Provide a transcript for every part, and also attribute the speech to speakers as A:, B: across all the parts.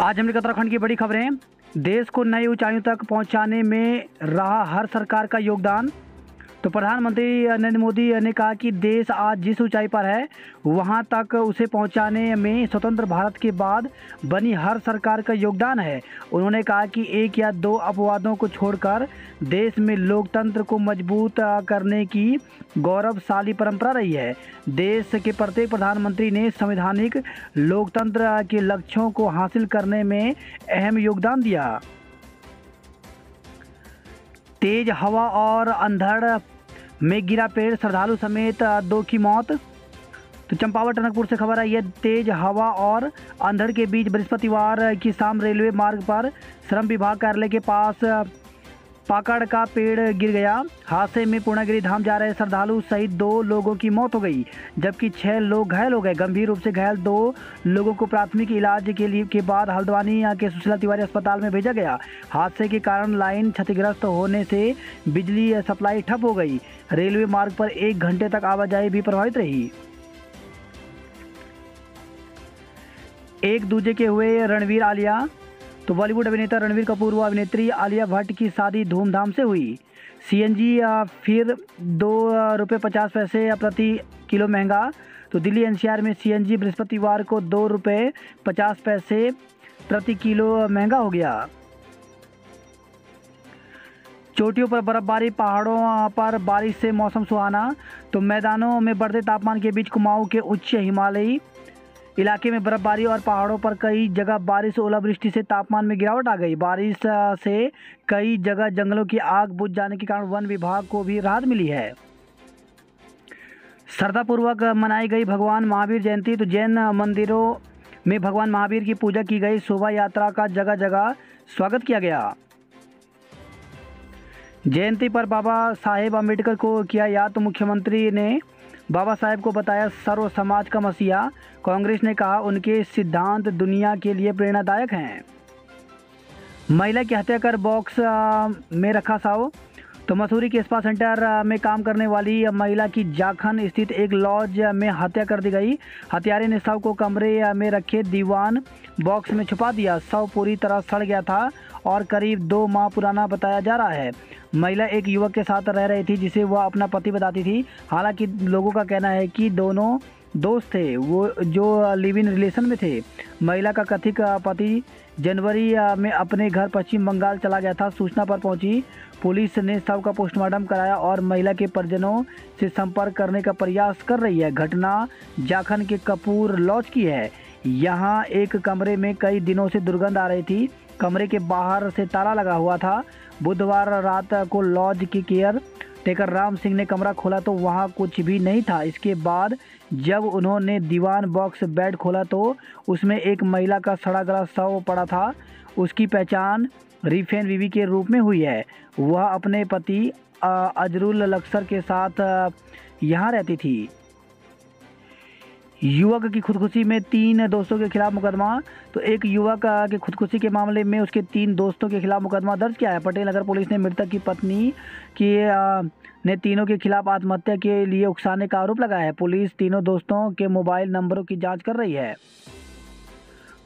A: आज हम उत्तराखंड की बड़ी खबरें। देश को नई ऊंचाइयों तक पहुंचाने में रहा हर सरकार का योगदान। तो प्रधानमंत्री नरेंद्र मोदी ने कहा कि देश आज जिस ऊंचाई पर है वहां तक उसे पहुंचाने में स्वतंत्र भारत के बाद बनी हर सरकार का योगदान है। उन्होंने कहा कि एक या दो अपवादों को छोड़कर देश में लोकतंत्र को मजबूत करने की गौरवशाली परंपरा रही है। देश के प्रत्येक प्रधानमंत्री ने संवैधानिक लोकतंत्र के लक्ष्यों को हासिल करने में अहम योगदान दिया। तेज हवा और अंधड़ में गिरा पेड़, श्रद्धालु समेत 2 की मौत। तो चंपावत टनकपुर से खबर आई है। तेज हवा और अंधड़ के बीच बृहस्पतिवार की शाम रेलवे मार्ग पर श्रम विभाग कार्यालय के पास पाकड़ का पेड़ गिर गया। हादसे में पूर्णागिरि धाम जा रहे श्रद्धालु सहित 2 लोगों की मौत हो गई, जबकि 6 लोग घायल हो गए। गंभीर रूप से घायल 2 लोगों को प्राथमिक इलाज के बाद हल्द्वानी के सुशीला तिवारी अस्पताल में भेजा गया। हादसे के कारण लाइन क्षतिग्रस्त होने से बिजली सप्लाई ठप हो गई। रेलवे मार्ग पर 1 घंटे तक आवाजाही भी प्रभावित रही। एक दूजे के हुए रणवीर आलिया। तो बॉलीवुड अभिनेता रणवीर कपूर व अभिनेत्री आलिया भट्ट की शादी धूमधाम से हुई। सीएनजी फिर ₹2.50 प्रति किलो महंगा। तो दिल्ली एनसीआर में सीएनजी बृहस्पतिवार को ₹2.50 प्रति किलो महंगा हो गया। चोटियों पर बर्फबारी, पहाड़ों पर बारिश से मौसम सुहाना। तो मैदानों में बढ़ते तापमान के बीच कुमाऊं के उच्च हिमालयी इलाके में बर्फबारी और पहाड़ों पर कई जगह बारिश ओलावृष्टि से तापमान में गिरावट आ गई। बारिश से कई जगह जंगलों की आग बुझ जाने के कारण वन विभाग को भी राहत मिली है। श्रद्धापूर्वक मनाई गई भगवान महावीर जयंती। तो जैन मंदिरों में भगवान महावीर की पूजा की गई। शोभा यात्रा का जगह जगह स्वागत किया गया। जयंती पर बाबा साहेब अम्बेडकर को किया याद। तो मुख्यमंत्री ने बाबा साहेब को बताया सर्व समाज का मसीहा। कांग्रेस ने कहा उनके सिद्धांत दुनिया के लिए प्रेरणादायक हैं। महिला की हत्या कर बॉक्स में रखा शव। तो मसूरी के स्पा सेंटर में काम करने वाली महिला की जाखन स्थित एक लॉज में हत्या कर दी गई। हत्यारे ने शव को कमरे में रखे दीवान बॉक्स में छुपा दिया। शव पूरी तरह सड़ गया था और करीब 2 माह पुराना बताया जा रहा है। महिला एक युवक के साथ रह रही थी जिसे वह अपना पति बताती थी। हालांकि लोगों का कहना है कि दोनों दोस्त थे वो जो लिव इन रिलेशन में थे। महिला का कथित पति जनवरी में अपने घर पश्चिम बंगाल चला गया था। सूचना पर पहुंची पुलिस ने शव का पोस्टमार्टम कराया और महिला के परिजनों से संपर्क करने का प्रयास कर रही है। घटना जाखन के कपूर लॉज की है। यहाँ एक कमरे में कई दिनों से दुर्गंध आ रही थी। कमरे के बाहर से ताला लगा हुआ था। बुधवार रात को लॉज के केयर टेकर राम सिंह ने कमरा खोला तो वहां कुछ भी नहीं था। इसके बाद जब उन्होंने दीवान बॉक्स बेड खोला तो उसमें एक महिला का सड़ा गला शव पड़ा था। उसकी पहचान रिफेन बीवी के रूप में हुई है। वह अपने पति अजरुल लक्सर के साथ यहाँ रहती थी। युवक की खुदकुशी में 3 दोस्तों के खिलाफ मुकदमा। तो एक युवक के खुदकुशी के मामले में उसके 3 दोस्तों के खिलाफ मुकदमा दर्ज किया है। पटेल नगर पुलिस ने मृतक की पत्नी ने तीनों के खिलाफ आत्महत्या के लिए उकसाने का आरोप लगाया है। पुलिस तीनों दोस्तों के मोबाइल नंबरों की जांच कर रही है।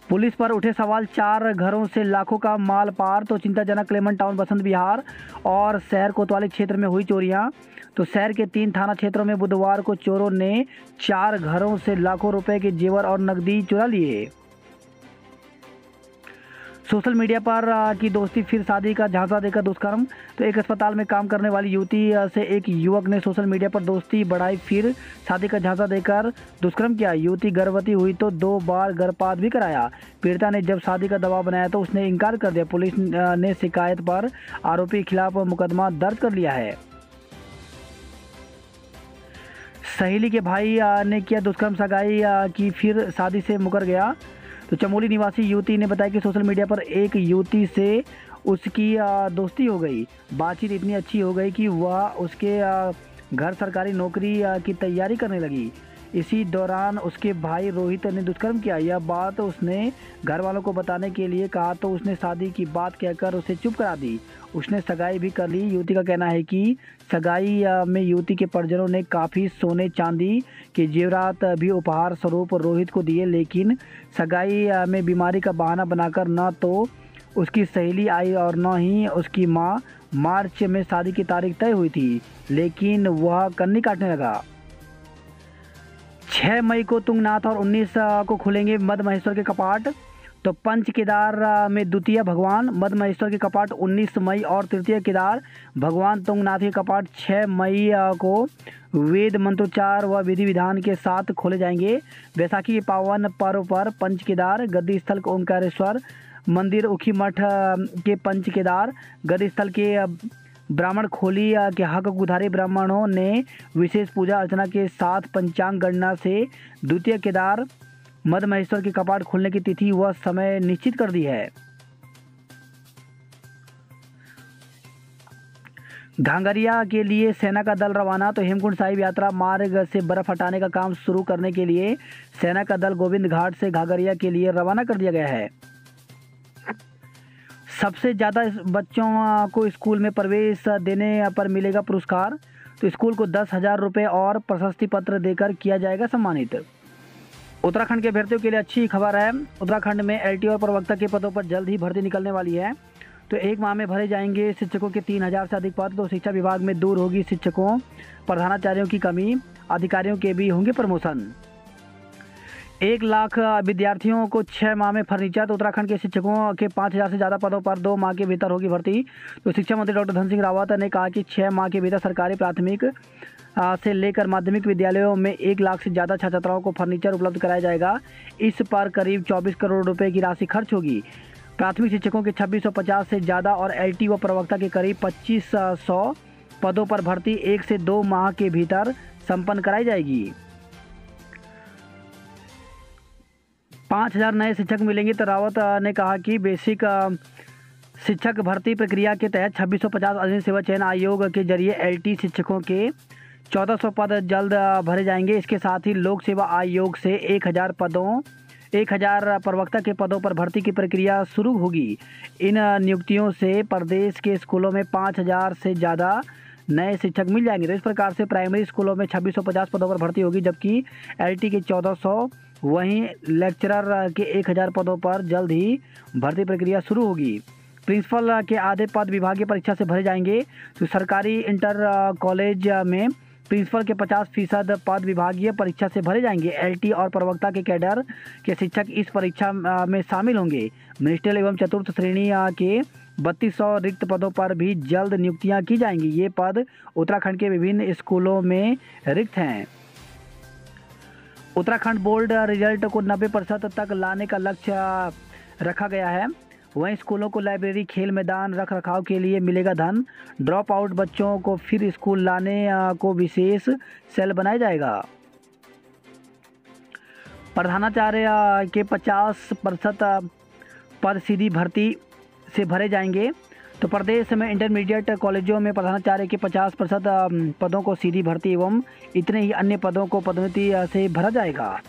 A: पुलिस पर उठे सवाल, 4 घरों से लाखों का माल पार। तो चिंताजनक क्लेमन टाउन, बसंत विहार और शहर कोतवाली क्षेत्र में हुई चोरियां। तो शहर के 3 थाना क्षेत्रों में बुधवार को चोरों ने 4 घरों से लाखों रुपए के जेवर और नकदी चुरा लिए। सोशल मीडिया पर की दोस्ती, फिर शादी का झांसा देकर दुष्कर्म। तो एक अस्पताल में काम करने वाली युवती से एक युवक ने सोशल मीडिया पर दोस्ती बढ़ाई, फिर शादी का झांसा देकर दुष्कर्म किया। युवती गर्भवती हुई तो 2 बार गर्भपात भी कराया। पीड़िता ने जब शादी का दबाव बनाया तो उसने इनकार कर दिया। पुलिस ने शिकायत पर आरोपी के खिलाफ मुकदमा दर्ज कर लिया है। सहेली के भाई ने किया दुष्कर्म, सगाई की फिर शादी से मुकर गया। तो चमोली निवासी युवती ने बताया कि सोशल मीडिया पर एक युवती से उसकी दोस्ती हो गई। बातचीत इतनी अच्छी हो गई कि वह उसके घर सरकारी नौकरी की तैयारी करने लगी। इसी दौरान उसके भाई रोहित ने दुष्कर्म किया। यह बात उसने घर वालों को बताने के लिए कहा तो उसने शादी की बात कहकर उसे चुप करा दी। उसने सगाई भी कर ली। युवती का कहना है कि सगाई में युवती के परिजनों ने काफ़ी सोने चांदी के जेवरात भी उपहार स्वरूप रोहित को दिए, लेकिन सगाई में बीमारी का बहाना बनाकर न तो उसकी सहेली आई और न ही उसकी माँ। मार्च में शादी की तारीख तय हुई थी, लेकिन वह कन्नी काटने लगा। 6 मई को तुंगनाथ और 19 को खुलेंगे मद महेश्वर के कपाट। तो पंच केदार में द्वितीय भगवान मद महेश्वर के कपाट 19 मई और तृतीय केदार भगवान तुंगनाथ के कपाट 6 मई को वेद मंत्रोच्चार व विधि विधान के साथ खोले जाएंगे। बैसाखी के पावन पर्व पर पंच केदार गद्दी स्थल ओंकारेश्वर मंदिर उखी मठ के पंच केदार गद्दी स्थल के ब्राह्मण खोली के हक गुधारी ब्राह्मणों ने विशेष पूजा अर्चना के साथ पंचांग गणना से द्वितीय केदार मद महेश्वर के कपाट खुलने की तिथि व समय निश्चित कर दी है। घांगरिया के लिए सेना का दल रवाना। तो हेमकुंड साहिब यात्रा मार्ग से बर्फ हटाने का काम शुरू करने के लिए सेना का दल गोविंद घाट से घांगरिया के लिए रवाना कर दिया गया है। सबसे ज़्यादा बच्चों को स्कूल में प्रवेश देने पर मिलेगा पुरस्कार। तो स्कूल को 10,000 रुपये और प्रशस्ति पत्र देकर किया जाएगा सम्मानित। उत्तराखंड के अभ्यर्थियों के लिए अच्छी खबर है। उत्तराखंड में एलटी और प्रवक्ता के पदों पर जल्द ही भर्ती निकलने वाली है। तो एक माह में भरे जाएंगे शिक्षकों के 3,000 से अधिक पद। तो शिक्षा विभाग में दूर होगी शिक्षकों प्रधानाचार्यों की कमी। अधिकारियों के भी होंगे प्रमोशन। 1 लाख विद्यार्थियों को 6 माह में फर्नीचर। तो उत्तराखंड के शिक्षकों के 5,000 से ज़्यादा पदों पर 2 माह के भीतर होगी भर्ती। तो शिक्षा मंत्री डॉक्टर धन सिंह रावत ने कहा कि 6 माह के भीतर सरकारी प्राथमिक से लेकर माध्यमिक विद्यालयों में 1 लाख से ज़्यादा छात्र छात्राओं को फर्नीचर उपलब्ध कराया जाएगा। इस पर करीब 24 करोड़ रुपए की राशि खर्च होगी। प्राथमिक शिक्षकों के 2650 से ज़्यादा और एलटी व प्रवक्ता के करीब 2500 पदों पर भर्ती 1 से 2 माह के भीतर संपन्न कराई जाएगी। 5,000 नए शिक्षक मिलेंगे। तो रावत ने कहा कि बेसिक शिक्षक भर्ती प्रक्रिया के तहत 2650 अधीन सेवा चयन आयोग के जरिए एलटी शिक्षकों के 1400 पद जल्द भरे जाएंगे। इसके साथ ही लोक सेवा आयोग से 1,000 प्रवक्ता के पदों पर भर्ती की प्रक्रिया शुरू होगी। इन नियुक्तियों से प्रदेश के स्कूलों में 5,000 से ज़्यादा नए शिक्षक मिल जाएंगे। तो इस प्रकार से प्राइमरी स्कूलों में 2650 पदों पर भर्ती होगी, जबकि एलटी के 1400, वहीं लेक्चरर के 1,000 पदों पर जल्द ही भर्ती प्रक्रिया शुरू होगी। प्रिंसिपल के आधे पद विभागीय परीक्षा से भरे जाएंगे। तो सरकारी इंटर कॉलेज में प्रिंसिपल के 50% पद विभागीय परीक्षा से भरे जाएंगे। एलटी और प्रवक्ता के कैडर के शिक्षक इस परीक्षा में शामिल होंगे। मिनिस्ट्रियल एवं चतुर्थ श्रेणी के 3200 रिक्त पदों पर भी जल्द नियुक्तियां की जाएंगी। ये पद उत्तराखंड के विभिन्न स्कूलों में रिक्त हैं। उत्तराखंड बोर्ड रिजल्ट को 90% तक लाने का लक्ष्य रखा गया है। वहीं स्कूलों को लाइब्रेरी, खेल मैदान, रख रखाव के लिए मिलेगा धन। ड्रॉप आउट बच्चों को फिर स्कूल लाने को विशेष सेल बनाया जाएगा। प्रधानाचार्य के 50% पद सीधी भर्ती से भरे जाएंगे। तो प्रदेश में इंटरमीडिएट कॉलेजों में प्रधानाचार्य के 50% पदों को सीधी भर्ती एवं इतने ही अन्य पदों को पदोन्नति से भरा जाएगा।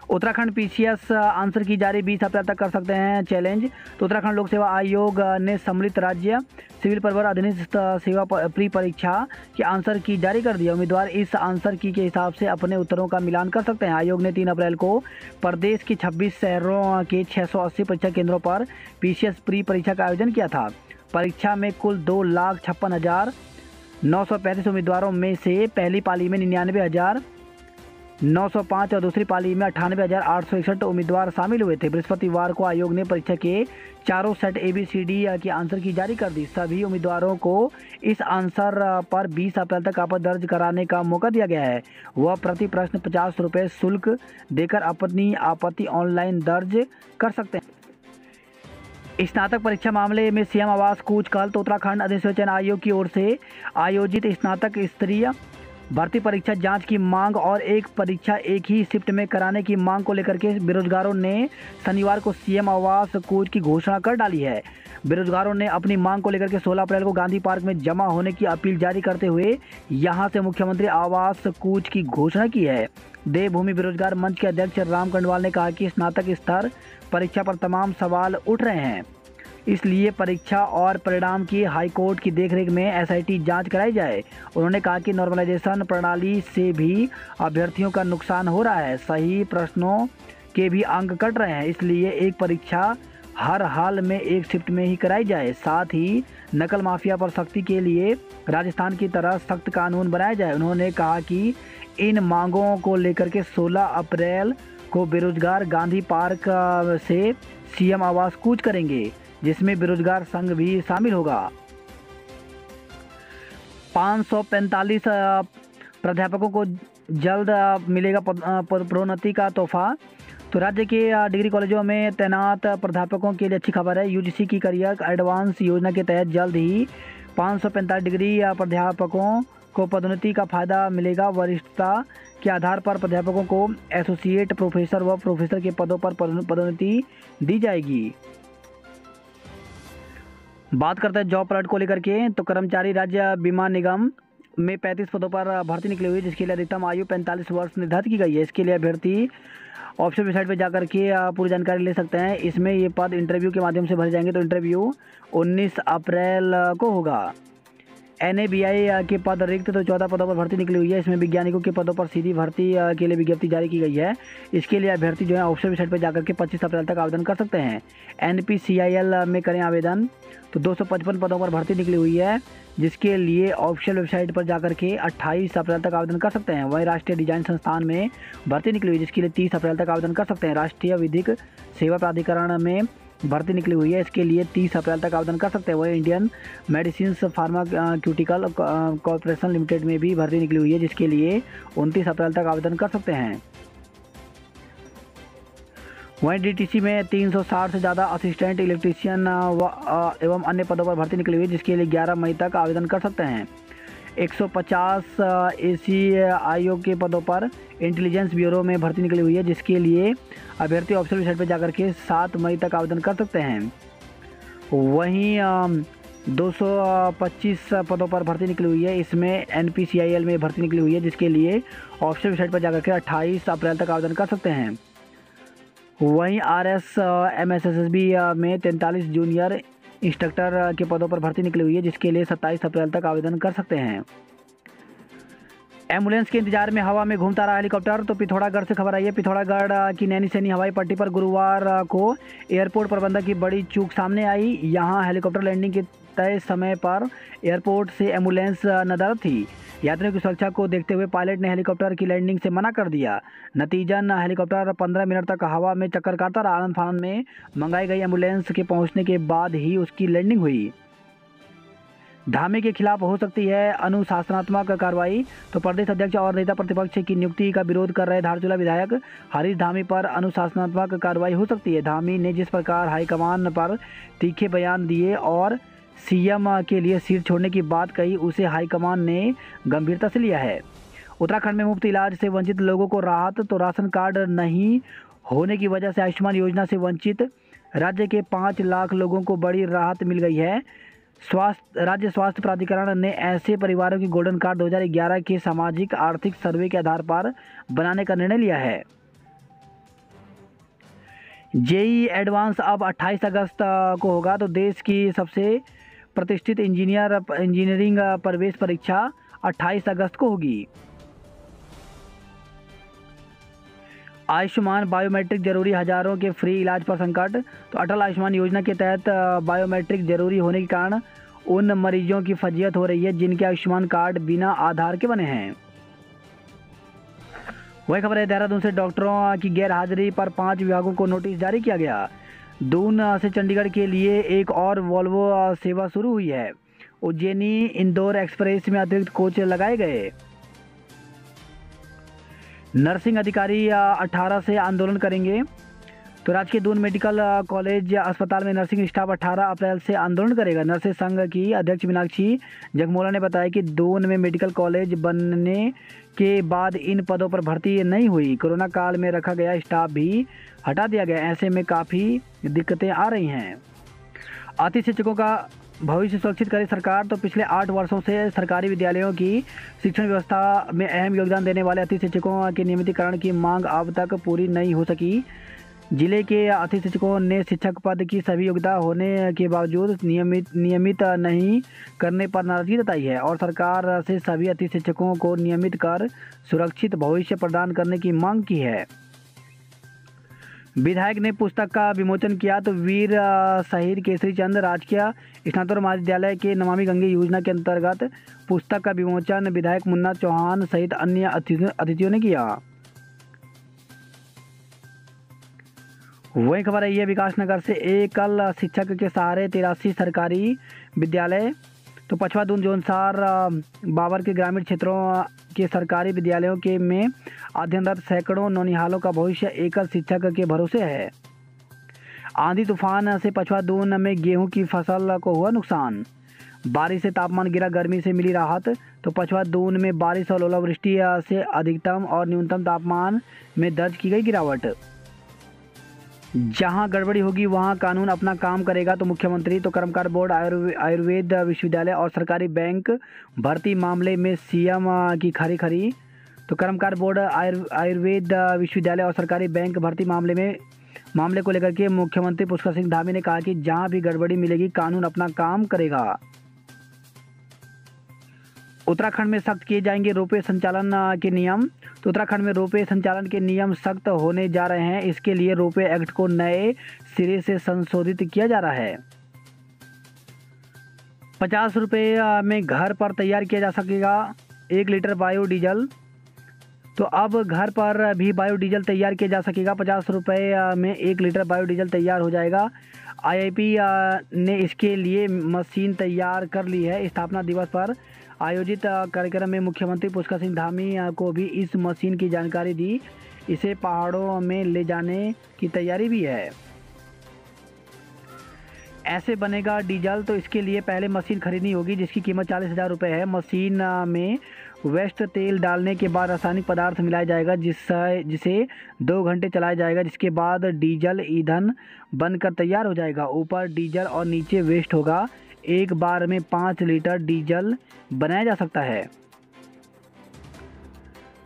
A: उत्तराखंड पीसीएस आंसर की जारी 20 अप्रैल तक कर सकते हैं चैलेंज। तो उत्तराखंड लोक सेवा आयोग ने सम्मिलित राज्य सिविल प्रवर अधीनस्थ सेवा प्री परीक्षा के आंसर की जारी कर दिया। उम्मीदवार इस आंसर की के हिसाब से अपने उत्तरों का मिलान कर सकते हैं। आयोग ने 3 अप्रैल को प्रदेश के 26 शहरों के 680 परीक्षा केंद्रों पर पीसीएस प्री परीक्षा का आयोजन किया था। परीक्षा में कुल 2,56,935 उम्मीदवारों में से पहली पाली में 99,905 और दूसरी पाली में 98,861 उम्मीदवार शामिल हुए थे। बृहस्पतिवार को आयोग ने परीक्षा के चारों सेट ABCD के आंसर की जारी कर दी। सभी उम्मीदवारों को इस आंसर पर 20 अप्रैल तक आपत्ति दर्ज कराने का मौका दिया गया है। वह प्रति प्रश्न 50 रुपये शुल्क देकर अपनी आपत्ति ऑनलाइन दर्ज कर सकते हैं। स्नातक परीक्षा मामले में सीएम आवास कूच कल। तो उत्तराखंड अधिसूचना आयोग की ओर से आयोजित स्नातक स्तरीय भर्ती परीक्षा जांच की मांग और एक परीक्षा एक ही शिफ्ट में कराने की मांग को लेकर के बेरोजगारों ने शनिवार को सीएम आवास कूच की घोषणा कर डाली है। बेरोजगारों ने अपनी मांग को लेकर के 16 अप्रैल को गांधी पार्क में जमा होने की अपील जारी करते हुए यहां से मुख्यमंत्री आवास कूच की घोषणा की है। देवभूमि बेरोजगार मंच के अध्यक्ष राम कंडवाल ने कहा कि स्नातक स्तर परीक्षा पर तमाम सवाल उठ रहे हैं, इसलिए परीक्षा और परिणाम की हाईकोर्ट की देखरेख में एसआईटी जांच कराई जाए। उन्होंने कहा कि नॉर्मलाइजेशन प्रणाली से भी अभ्यर्थियों का नुकसान हो रहा है, सही प्रश्नों के भी अंक कट रहे हैं, इसलिए एक परीक्षा हर हाल में एक शिफ्ट में ही कराई जाए। साथ ही नकल माफिया पर सख्ती के लिए राजस्थान की तरह सख्त कानून बनाया जाए। उन्होंने कहा कि इन मांगों को लेकर के 16 अप्रैल को बेरोजगार गांधी पार्क से सीएम आवास कूच करेंगे, जिसमें बेरोजगार संघ भी शामिल होगा। 545 प्राध्यापकों को जल्द मिलेगा प्रोन्नति का तोहफा। तो राज्य के डिग्री कॉलेजों में तैनात प्राध्यापकों के लिए अच्छी खबर है। यूजीसी की करियर एडवांस योजना के तहत जल्द ही 545 डिग्री प्राध्यापकों को पदोन्नति का फायदा मिलेगा। वरिष्ठता के आधार पर प्राध्यापकों को एसोसिएट प्रोफेसर व प्रोफेसर के पदों पर पदोन्नति दी जाएगी। बात करते हैं जॉब अलर्ट को लेकर के, तो कर्मचारी राज्य बीमा निगम में 35 पदों पर भर्ती निकली हुई है, जिसके लिए अधिकतम आयु 45 वर्ष निर्धारित की गई है। इसके लिए अभ्यर्थी ऑफिशियल वेबसाइट पर जाकर के पूरी जानकारी ले सकते हैं। इसमें ये पद इंटरव्यू के माध्यम से भरे जाएंगे। तो इंटरव्यू 19 अप्रैल को होगा। NABI के पद रिक्त तो 14 पदों पर भर्ती निकली हुई है। इसमें वैज्ञानिकों के पदों पर सीधी भर्ती के लिए विज्ञप्ति जारी की गई है। इसके लिए अभ्यर्थी जो है ऑफिशियल वेबसाइट पर जाकर के 25 अप्रैल तक आवेदन कर सकते हैं। NPCIL में करें आवेदन। तो 255 पदों पर भर्ती निकली हुई है, जिसके लिए ऑफिशियल वेबसाइट पर जाकर के 28 अप्रैल तक आवेदन कर सकते हैं। वहीं राष्ट्रीय डिजाइन संस्थान में भर्ती निकली हुई है, जिसके लिए 30 अप्रैल तक आवेदन कर सकते हैं। राष्ट्रीय विधिक सेवा प्राधिकरण में भर्ती निकली हुई है, इसके लिए 30 अप्रैल तक आवेदन कर सकते हैं। वही Indian medicine pharmaceutical corporation limited में भी भर्ती निकली हुई है, जिसके लिए 29 अप्रैल तक आवेदन कर सकते हैं। वहीं DTC में 360 से ज़्यादा असिस्टेंट इलेक्ट्रीशियन एवं अन्य पदों पर भर्ती निकली हुई है, जिसके लिए 11 मई तक आवेदन कर सकते हैं। 150 ACIO के पदों पर इंटेलिजेंस ब्यूरो में भर्ती निकली हुई है, जिसके लिए अभ्यर्थी ऑफिशियल वेबसाइट पर जाकर के 7 मई तक आवेदन कर सकते हैं। वहीं 225 पदों पर भर्ती निकली हुई है, इसमें NPCIL में भर्ती निकली हुई है, जिसके लिए ऑफिशियल वेबसाइट पर जाकर के 28 अप्रैल तक आवेदन कर सकते हैं। वहीं RSMSSB में 43 जूनियर इंस्ट्रक्टर के पदों पर भर्ती निकली हुई है, जिसके लिए 27 अप्रैल तक आवेदन कर सकते हैं। एम्बुलेंस के इंतजार में हवा में घूमता रहा हेलीकॉप्टर। तो पिथौरागढ़ से खबर आई है। पिथौरागढ़ की नैनीसैनी हवाई पट्टी पर गुरुवार को एयरपोर्ट प्रबंधक की बड़ी चूक सामने आई। यहां हेलीकॉप्टर लैंडिंग के तय समय पर एयरपोर्ट से एम्बुलेंस नदारद थी। यात्रियों की सुरक्षा को देखते हुए पायलट ने हेलीकॉप्टर की लैंडिंग से मना कर दिया। नतीजन हेलीकॉप्टर 15 मिनट तक हवा में चक्कर काटता रहा। आनंद फानंद में मंगाई गई एम्बुलेंस के पहुंचने के बाद ही उसकी लैंडिंग हुई। धामी के खिलाफ हो सकती है अनुशासनात्मक कार्रवाई। तो प्रदेश अध्यक्ष और नेता प्रतिपक्ष की नियुक्ति का विरोध कर रहे धारचूला विधायक हरीश धामी पर अनुशासनात्मक कार्रवाई हो सकती है। धामी ने जिस प्रकार हाईकमान पर तीखे बयान दिए और CM के लिए सीट छोड़ने की बात कही, उसे हाईकमान ने गंभीरता से लिया है। उत्तराखंड में मुफ्त इलाज से वंचित लोगों को राहत। तो राशन कार्ड नहीं होने की वजह से आयुष्मान योजना से वंचित राज्य के 5 लाख लोगों को बड़ी राहत मिल गई है। राज्य स्वास्थ्य प्राधिकरण ने ऐसे परिवारों की गोल्डन कार्ड 2011 के सामाजिक आर्थिक सर्वे के आधार पर बनाने का निर्णय लिया है। JEE एडवांस अब 28 अगस्त को होगा। तो देश की सबसे प्रतिष्ठित इंजीनियरिंग प्रवेश परीक्षा 28 अगस्त को होगी। आयुष्मान बायोमेट्रिक जरूरी, हजारों के फ्री इलाज पर संकट। तो अटल आयुष्मान योजना के तहत बायोमेट्रिक जरूरी होने के कारण उन मरीजों की फजीयत हो रही है जिनके आयुष्मान कार्ड बिना आधार के बने हैं। वही खबर है देहरादून से, डॉक्टरों की गैर हाजिरी पर 5 विभागों को नोटिस जारी किया गया। दून से चंडीगढ़ के लिए एक और वॉल्वो सेवा शुरू हुई है। उज्जैनी इंदौर एक्सप्रेस में अतिरिक्त कोच लगाए गए। नर्सिंग अधिकारी 18 से आंदोलन करेंगे। तो राजकीय दून मेडिकल कॉलेज अस्पताल में नर्सिंग स्टाफ 18 अप्रैल से आंदोलन करेगा। नर्सें संघ की अध्यक्ष मीनाक्षी जगमोला ने बताया कि दून में मेडिकल कॉलेज बनने के बाद इन पदों पर भर्ती नहीं हुई। कोरोना काल में रखा गया स्टाफ भी हटा दिया गया। ऐसे में काफ़ी दिक्कतें आ रही हैं। अति शिक्षकों का भविष्य सुरक्षित करे सरकार। तो पिछले 8 वर्षों से सरकारी विद्यालयों की शिक्षण व्यवस्था में अहम योगदान देने वाले अति शिक्षकों के नियमितीकरण की मांग अब तक पूरी नहीं हो सकी। जिले के अति शिक्षकों ने शिक्षक पद की सभी योग्यता होने के बावजूद नियमित नहीं करने पर नाराजगी जताई है और सरकार से सभी अति शिक्षकों को नियमित कर सुरक्षित भविष्य प्रदान करने की मांग की है। विधायक ने पुस्तक का विमोचन किया। तो वीर शहीद केसरी चंद राजकीय स्नातकोत्तर महाविद्यालय के नमामि गंगे योजना के अंतर्गत पुस्तक का विमोचन विधायक मुन्ना चौहान सहित अन्य अतिथियों ने किया। वही खबर आई है विकासनगर से एकल शिक्षक के सहारे 83 सरकारी विद्यालय। तो पछवा दून जोनसार बाबर के ग्रामीण क्षेत्रों के सरकारी विद्यालयों के में अध्ययनरत सैकड़ों नौनिहालों का भविष्य एकल शिक्षक के भरोसे है। आंधी तूफान से पछवा दून में गेहूं की फसल को हुआ नुकसान। बारिश से तापमान गिरा, गर्मी से मिली राहत। तो पछवा दून में बारिश और ओलावृष्टि से अधिकतम और न्यूनतम तापमान में दर्ज की गई गिरावट। जहां गड़बड़ी होगी वहां कानून अपना काम करेगा। तो मुख्यमंत्री। तो कर्मकार बोर्ड आयुर्वेद विश्वविद्यालय और सरकारी बैंक भर्ती मामले में सीएम की खरी। तो कर्मकार बोर्ड आयुर्वेद विश्वविद्यालय और सरकारी बैंक भर्ती मामले को लेकर के मुख्यमंत्री पुष्कर सिंह धामी ने कहा कि जहां भी गड़बड़ी मिलेगी कानून अपना काम करेगा। उत्तराखंड में सख्त किए जाएंगे रोपवे संचालन के नियम। तो उत्तराखंड में रोपवे संचालन के नियम सख्त होने जा रहे हैं। इसके लिए रोपवे एक्ट को नए सिरे से संशोधित किया जा रहा है। 50 रुपये में घर पर तैयार किया जा सकेगा 1 लीटर बायोडीजल। तो अब घर पर भी बायोडीजल तैयार किया जा सकेगा। 50 रुपये में 1 लीटर बायोडीजल तैयार हो जाएगा। आईआईपी ने इसके लिए मशीन तैयार कर ली है। स्थापना दिवस पर आयोजित कार्यक्रम में मुख्यमंत्री पुष्कर सिंह धामी को भी इस मशीन की जानकारी दी। इसे पहाड़ों में ले जाने की तैयारी भी है। ऐसे बनेगा डीजल। तो इसके लिए पहले मशीन खरीदनी होगी जिसकी कीमत 40,000 रुपये है। मशीन में वेस्ट तेल डालने के बाद रासायनिक पदार्थ मिलाया जाएगा जिसे 2 घंटे चलाया जाएगा, जिसके बाद डीजल ईंधन बनकर तैयार हो जाएगा। ऊपर डीजल और नीचे वेस्ट होगा। एक बार में 5 लीटर डीजल बनाया जा सकता है।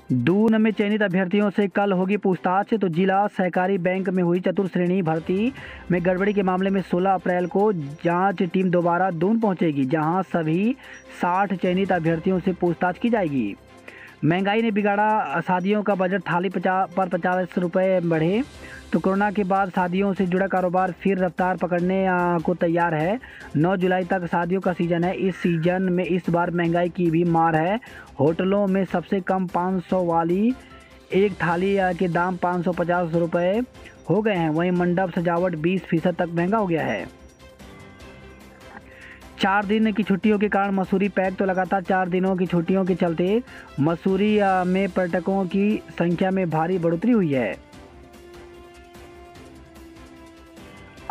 A: दून में चयनित अभ्यर्थियों से कल होगी पूछताछ। तो जिला सहकारी बैंक में हुई चतुर्थ श्रेणी भर्ती में गड़बड़ी के मामले में 16 अप्रैल को जांच टीम दोबारा दून पहुंचेगी, जहां सभी 60 चयनित अभ्यर्थियों से पूछताछ की जाएगी। महंगाई ने बिगाड़ा शादियों का बजट, थाली पर 50 रुपये बढ़े। तो कोरोना के बाद शादियों से जुड़ा कारोबार फिर रफ्तार पकड़ने को तैयार है। 9 जुलाई तक शादियों का सीज़न है। इस सीज़न में इस बार महंगाई की भी मार है। होटलों में सबसे कम 500 वाली एक थाली के दाम 550 रुपये हो गए हैं। वहीं मंडप सजावट 20% तक महंगा हो गया है। 4 दिन की छुट्टियों के कारण मसूरी पैक। तो लगातार 4 दिनों की छुट्टियों के चलते मसूरी में पर्यटकों की संख्या में भारी बढ़ोतरी हुई है।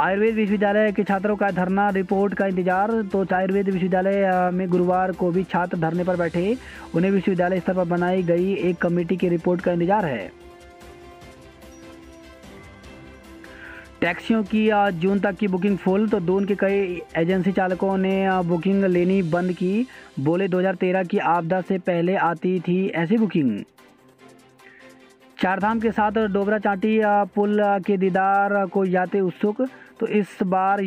A: आयुर्वेद विश्वविद्यालय के छात्रों का धरना, रिपोर्ट का इंतजार। तो आयुर्वेद विश्वविद्यालय में गुरुवार को भी छात्र धरने पर बैठे। उन्हें विश्वविद्यालय स्तर पर बनाई गई एक कमेटी की रिपोर्ट का इंतजार है। टैक्सियों की जून तक की बुकिंग फुल। तो दून के कई एजेंसी चालकों ने बुकिंग लेनी बंद की। बोले 2013 की आपदा से पहले आती थी ऐसी बुकिंग। चारधाम के साथ डोबरा चांटी पुल के दीदार को यात्री उत्सुक। तो इस बार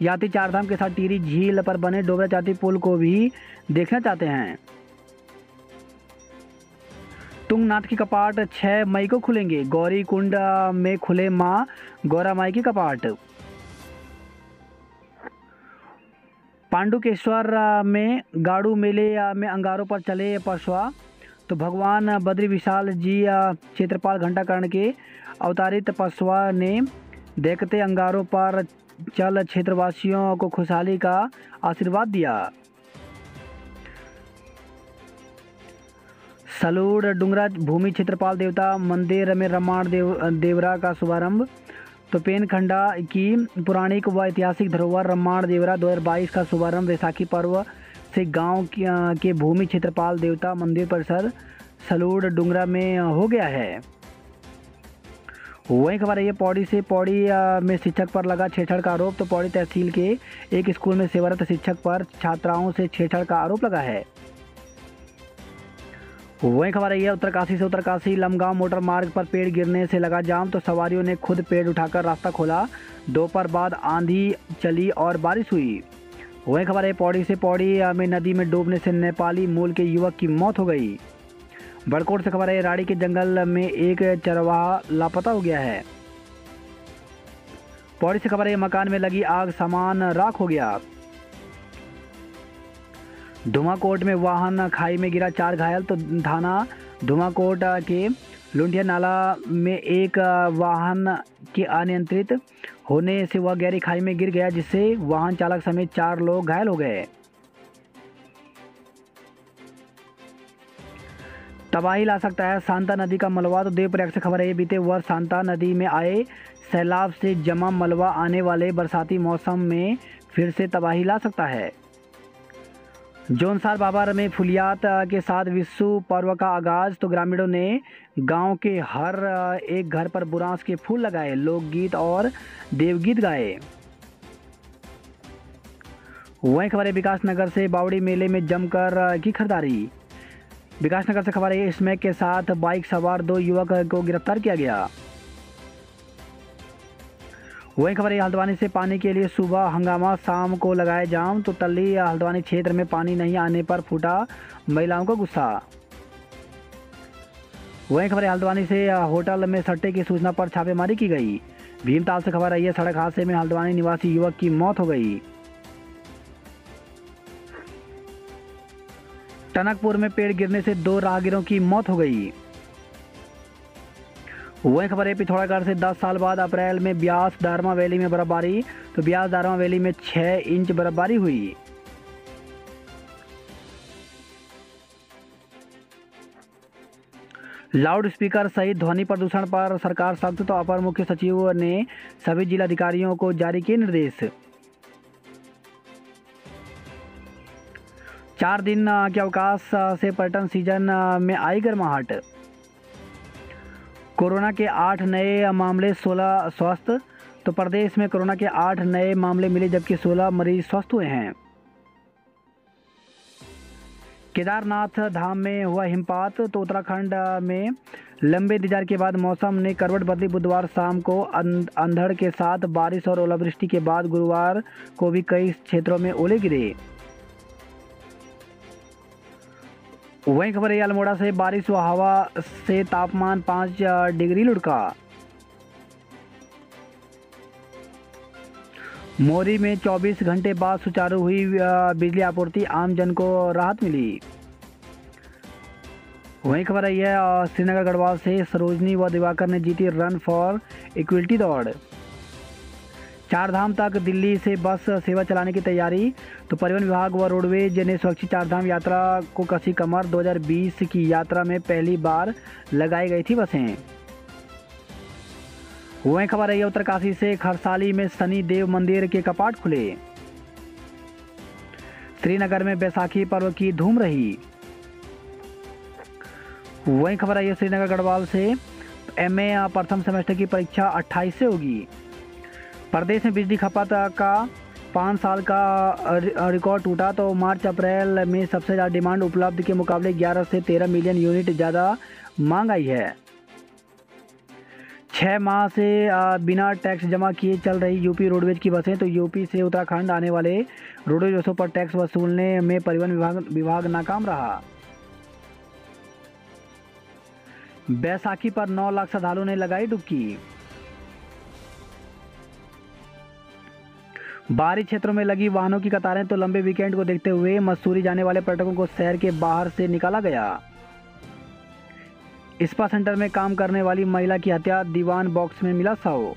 A: यात्री चारधाम के साथ टिहरी झील पर बने डोबरा चांटी पुल को भी देखना चाहते हैं। तुंगनाथ की कपाट 6 मई को खुलेंगे। गौरी कुंड में खुले मां गौरा माई की कपाट। पांडुकेश्वर में गाड़ू मेले में अंगारों पर चले पशुआ। तो भगवान बद्री विशाल जी क्षेत्रपाल घंटाकर्ण के अवतारित पशुआ ने देखते अंगारों पर चल क्षेत्रवासियों को खुशहाली का आशीर्वाद दिया। सलूड़ डुंगरा भूमि क्षेत्रपाल देवता मंदिर में रमाण देवरा का शुभारंभ। तो पेनखंडा की पौराणिक व ऐतिहासिक धरोहर रमाण देवरा 2022 का शुभारंभ वैसाखी पर्व से गांव के भूमि क्षेत्रपाल देवता मंदिर परिसर सलूड़ डुंगरा में हो गया है। वही खबर है ये पौड़ी से। पौड़ी में शिक्षक पर लगा छेड़छाड़ का आरोप। तो पौड़ी तहसील के एक स्कूल में सेवारत शिक्षक पर छात्राओं से छेड़छाड़ का आरोप लगा है। वही खबर है ये उत्तरकाशी से। उत्तरकाशी लमगांव मोटर मार्ग पर पेड़ गिरने से लगा जाम। तो सवारियों ने खुद पेड़ उठाकर रास्ता खोला। दोपहर बाद आंधी चली और बारिश हुई। वही खबर है पौड़ी से। पौड़ी में नदी में डूबने से नेपाली मूल के युवक की मौत हो गई। बड़कोट से खबर है राड़ी के जंगल में एक चरवाहा लापता हो गया है। पौड़ी से खबर है मकान में लगी आग, सामान राख हो गया। धुमाकोट में वाहन खाई में गिरा, 4 घायल। तो थाना धुमाकोट के लुंडिया नाला में एक वाहन के अनियंत्रित होने से वह गहरी खाई में गिर गया, जिससे वाहन चालक समेत 4 लोग घायल हो गए। तबाही ला सकता है सांता नदी का मलबा। तो देवप्रयाग से खबर है बीते वर्ष सांता नदी में आए सैलाब से जमा मलबा आने वाले बरसाती मौसम में फिर से तबाही ला सकता है। जौनसार बाबा में फुलियात के साथ विश्व पर्व का आगाज। तो ग्रामीणों ने गांव के हर एक घर पर बुरांस के फूल लगाए, लोकगीत और देवगीत गाए। वहीं खबर है विकासनगर से। बावड़ी मेले में जमकर की खरीदारी। विकासनगर से खबर है स्मैक के साथ बाइक सवार 2 युवक को गिरफ्तार किया गया। वहीं खबर है हल्द्वानी से। पानी के लिए सुबह हंगामा, शाम को लगाए जाम। तो तल्ली हल्द्वानी क्षेत्र में पानी नहीं आने पर फूटा महिलाओं का गुस्सा। वहीं खबर है हल्द्वानी से। होटल में सट्टे की सूचना पर छापेमारी की गई। भीमताल से खबर आई है सड़क हादसे में हल्द्वानी निवासी युवक की मौत हो गई। टनकपुर में पेड़ गिरने से 2 राहगीरों की मौत हो गई। वही खबर है पिथौरागढ़ से। 10 साल बाद अप्रैल में ब्यास दारमा वैली में बर्फबारी। तो ब्यास दारमा वैली में 6 इंच बर्फबारी हुई। लाउड स्पीकर सहित ध्वनि प्रदूषण पर सरकार सख्त। तो अपर मुख्य सचिव ने सभी जिलाधिकारियों को जारी किए निर्देश। 4 दिन के अवकाश से पर्यटन सीजन में आई गर्माहट। कोरोना के 8 नए मामले, 16 स्वस्थ। तो प्रदेश में कोरोना के 8 नए मामले मिले, जबकि 16 मरीज स्वस्थ हुए हैं। केदारनाथ धाम में हुआ हिमपात। तो उत्तराखंड में लंबे इंतजार के बाद मौसम ने करवट बदली। बुधवार शाम को अंधड़ के साथ बारिश और ओलावृष्टि के बाद गुरुवार को भी कई क्षेत्रों में ओले गिरे। वहीं खबर है अल्मोड़ा से। बारिश व हवा से तापमान 5 डिग्री लुढ़का। मोरी में 24 घंटे बाद सुचारू हुई बिजली आपूर्ति, आम जन को राहत मिली। वहीं खबर आई है श्रीनगर गढ़वाल से। सरोजनी व दिवाकर ने जीती रन फॉर इक्विटी दौड़। 4 धाम तक दिल्ली से बस सेवा चलाने की तैयारी। तो परिवहन विभाग व रोडवेज ने स्वैच्छिक 4 धाम यात्रा को कसी कमर। 2020 की यात्रा में पहली बार लगाई गई थी बसें। वहीं खबर है उत्तरकाशी से। खरसाली में शनि देव मंदिर के कपाट खुले। श्रीनगर में बैसाखी पर्व की धूम रही। वहीं खबर है श्रीनगर गढ़वाल से। एमए प्रथम सेमेस्टर की परीक्षा 28 से होगी। प्रदेश में बिजली खपत का 5 साल का रिकॉर्ड टूटा। तो मार्च अप्रैल में सबसे ज़्यादा डिमांड उपलब्ध के मुकाबले 11 से 13 मिलियन यूनिट ज़्यादा मांग आई है। 6 माह से बिना टैक्स जमा किए चल रही यूपी रोडवेज की बसें। तो यूपी से उत्तराखंड आने वाले रोडवेज बसों पर टैक्स वसूलने में परिवहन विभाग नाकाम रहा। बैसाखी पर 9 लाख श्रद्धालुओं ने लगाई डुबकी। बाहरी क्षेत्रों में लगी वाहनों की कतारें। तो लंबे वीकेंड को देखते हुए मसूरी जाने वाले पर्यटकों को शहर के बाहर से निकाला गया। स्पा सेंटर में काम करने वाली महिला की हत्या, दीवान बॉक्स में मिला शव।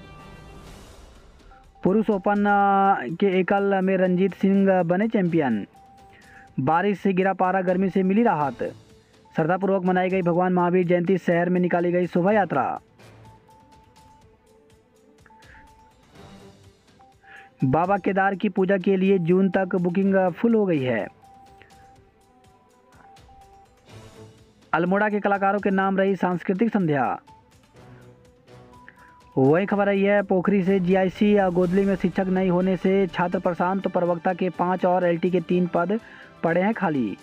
A: पुरुष ओपन के एकल में रंजीत सिंह बने चैंपियन। बारिश से गिरा पारा, गर्मी से मिली राहत। श्रद्धापूर्वक मनाई गई भगवान महावीर जयंती। शहर में निकाली गई शोभा यात्रा। बाबा केदार की पूजा के लिए जून तक बुकिंग फुल हो गई है। अल्मोड़ा के कलाकारों के नाम रही सांस्कृतिक संध्या। वही खबर आई है पोखरी से जीआईसी गोदली में शिक्षक नहीं होने से छात्र परेशान, तो प्रवक्ता के 5 और एलटी के 3 पद पड़े हैं खाली।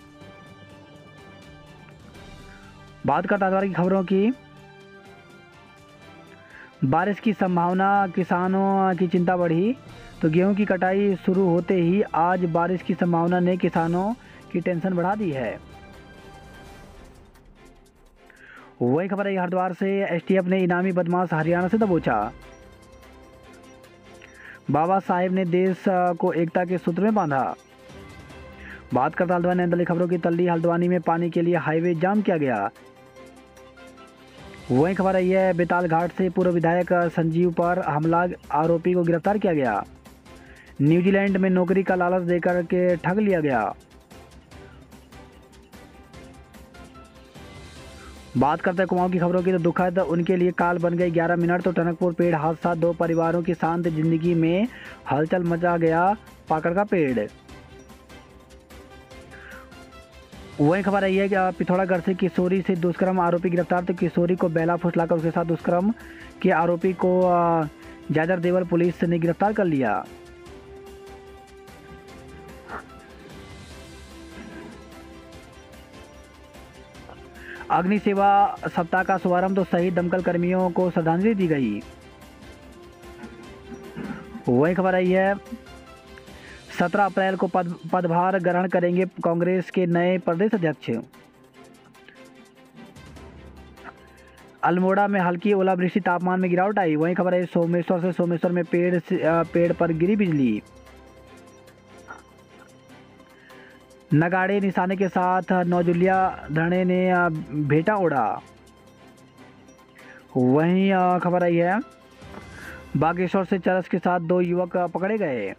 A: बात करता है की खबरों की। बारिश की संभावना, किसानों की चिंता बढ़ी, तो गेहूं की कटाई शुरू होते ही आज बारिश की संभावना ने किसानों की टेंशन बढ़ा दी है। वही खबर है हरिद्वार से, एसटीएफ ने इनामी बदमाश हरियाणा से दबोचा। बाबा साहेब ने देश को एकता के सूत्र में बांधा। बात करता हल्द्वानी अंदर खबरों की तल्ली, हल्द्वानी में पानी के लिए हाईवे जाम किया गया। वही खबर आई है बेताल घाट से पूर्व विधायक संजीव पर हमला, आरोपी को गिरफ्तार किया गया। न्यूजीलैंड में नौकरी का लालच देकर के ठग लिया गया। बात करते हैं कुमाऊं की खबरों की, तो दुखद उनके लिए काल बन गई 11 मिनट, तो टनकपुर पेड़ हादसा, 2 परिवारों की शांत जिंदगी में हलचल मचा गया पाकड़ का पेड़। वही खबर आई है कि पिथौरागढ़ से किशोरी से दुष्कर्म आरोपी गिरफ्तार, तो किशोरी को बेला फुसलाकर उसके साथ दुष्कर्म के आरोपी को जाजर देवल पुलिस ने गिरफ्तार कर लिया। अग्नि सेवा सप्ताह का शुभारंभ, तो शहीद दमकल कर्मियों को श्रद्धांजलि दी गई। वही खबर आई है 17 अप्रैल को पदभार ग्रहण करेंगे कांग्रेस के नए प्रदेश अध्यक्ष। अल्मोड़ा में हल्की ओलावृष्टि, तापमान में गिरावट आई। वही खबर है सोमेश्वर में पेड़ पर गिरी बिजली। नगाड़े निशाने के साथ नौजुलिया धरने ने भेटा उड़ा। वहीं खबर आई है बागेश्वर से चरस के साथ 2 युवक पकड़े गए।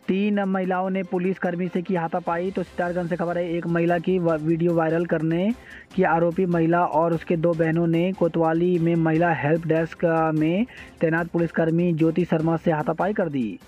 A: 3 महिलाओं ने पुलिस कर्मी से की हाथापाई, तो सितारगंज से खबर है एक महिला की वीडियो वायरल करने की आरोपी महिला और उसके 2 बहनों ने कोतवाली में महिला हेल्प डेस्क में तैनात पुलिसकर्मी ज्योति शर्मा से हाथापाई कर दी।